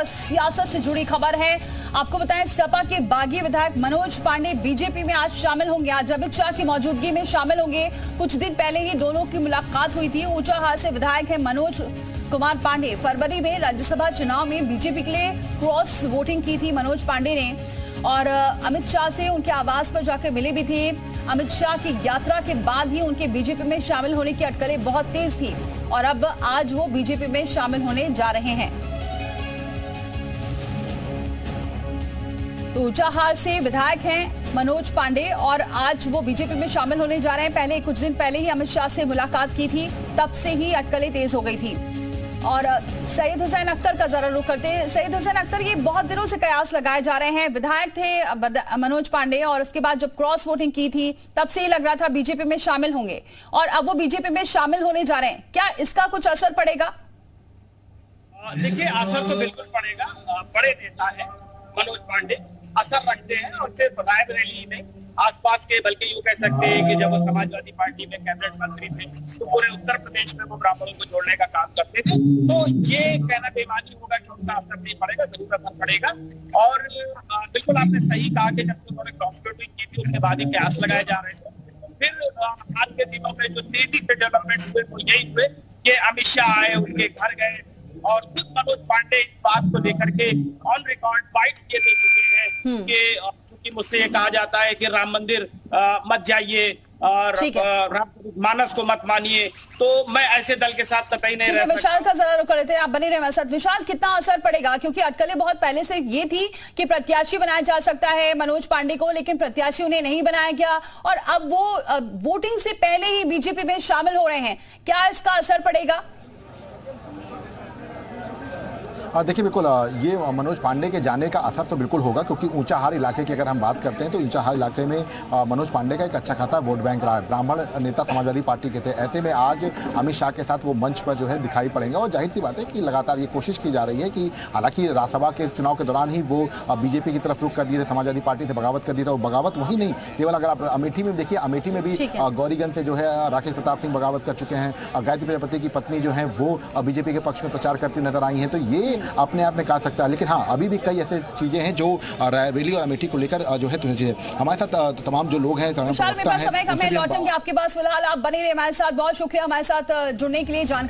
सियासत से जुड़ी खबर है। आपको बताएं, सपा के बागी विधायक मनोज पांडे बीजेपी में आज शामिल होंगे। आज अमित शाह की मौजूदगी में शामिल होंगे। कुछ दिन पहले ही दोनों की मुलाकात हुई थी। ऊंचाहार से विधायक है मनोज कुमार पांडे। फरवरी में राज्यसभा चुनाव में बीजेपी के लिए क्रॉस वोटिंग की थी मनोज पांडे ने, और अमित शाह से उनके आवास पर जाकर मिले भी थे। अमित शाह की यात्रा के बाद ही उनके बीजेपी में शामिल होने की अटकलें बहुत तेज थी, और अब आज वो बीजेपी में शामिल होने जा रहे हैं। तो ऊंचाहार से विधायक हैं मनोज पांडे और आज वो बीजेपी में शामिल होने जा रहे हैं। पहले कुछ दिन पहले ही अमित शाह से मुलाकात की थी, तब से ही अटकलें तेज हो गई थी। और सैयद हुसैन अख्तर का जरा रुख करते हैं। सैयद हुसैन अख्तर, ये बहुत दिनों से कयास लगाए जा रहे हैं। विधायक थे मनोज पांडे, और उसके बाद जब क्रॉस वोटिंग की थी तब से ही लग रहा था बीजेपी में शामिल होंगे, और अब वो बीजेपी में शामिल होने जा रहे हैं। क्या इसका कुछ असर पड़ेगा? देखिए, असर तो बिल्कुल पड़ेगा। बड़े नेता है मनोज पांडे, असर रखते हैं। और सिर्फ रायबरेली में आसपास के, बल्कि यूं कह सकते हैं कि जब वो समाजवादी पार्टी में कैबिनेट मंत्री थे तो पूरे उत्तर प्रदेश में वो ब्राह्मणों को जोड़ने का काम करते थे। तो ये कहना बेईमानी होगा कि उनका असर नहीं पड़ेगा, जरूर असर पड़ेगा। और बिल्कुल आपने सही कहा कि जब उन्होंने क्रॉस वोटिंग की थी उसके बाद ही कयास लगाए जा रहे थे। फिर आज के दिनों में जो तेजी से डेवलपमेंट हुए वो यही हुए कि अमित शाह आए, उनके घर गए, और खुद मनोज पांडे इस बात को लेकर के ऑन रिकॉर्ड बाइट किए दे चुके हैं कि चूंकि मुझसे ये कहा जाता है कि राम मंदिर मत जाइए और मानस को मत मानिए, तो मैं ऐसे दल के साथ कतई नहीं रह सकता। विशाल का जरा रुक कर लेते हैं, आप बने रहे हमारे साथ। विशाल, कितना असर पड़ेगा? क्योंकि अटकलें बहुत पहले से ये थी कि प्रत्याशी बनाया जा सकता है मनोज पांडे को, लेकिन प्रत्याशी उन्हें नहीं बनाया गया, और अब वो वोटिंग से पहले ही बीजेपी में शामिल हो रहे हैं। क्या इसका असर पड़ेगा? देखिए, बिल्कुल ये मनोज पांडे के जाने का असर तो बिल्कुल होगा, क्योंकि ऊंचाहार इलाके की अगर हम बात करते हैं तो ऊंचाहार इलाके में मनोज पांडे का एक अच्छा खासा वोट बैंक रहा है। ब्राह्मण नेता समाजवादी पार्टी के थे। ऐसे में आज अमित शाह के साथ वो मंच पर जो है दिखाई पड़ेंगे, और जाहिर सी बात है कि लगातार ये कोशिश की जा रही है कि हालांकि राज्यसभा के चुनाव के दौरान ही वो बीजेपी की तरफ रुख कर दिए थे, समाजवादी पार्टी से बगावत कर दिया था। वो बगावत वही नहीं, केवल अगर आप अमेठी में देखिए, अमेठी में भी गौरीगंज से जो है राकेश प्रताप सिंह बगावत कर चुके हैं। गायत्री प्रजापति की पत्नी जो है वो बीजेपी के पक्ष में प्रचार करती नजर आई हैं। तो ये अपने आप में कहा सकता है, लेकिन हाँ, अभी भी कई ऐसे चीजें हैं जो रायबरेली और अमेठी को लेकर जो है हमारे साथ तमाम जो लोग हैं, समय कम है, लौटेंगे आपके पास। फिलहाल आप बने रहे हमारे साथ। बहुत शुक्रिया हमारे साथ जुड़ने के लिए। जानकारी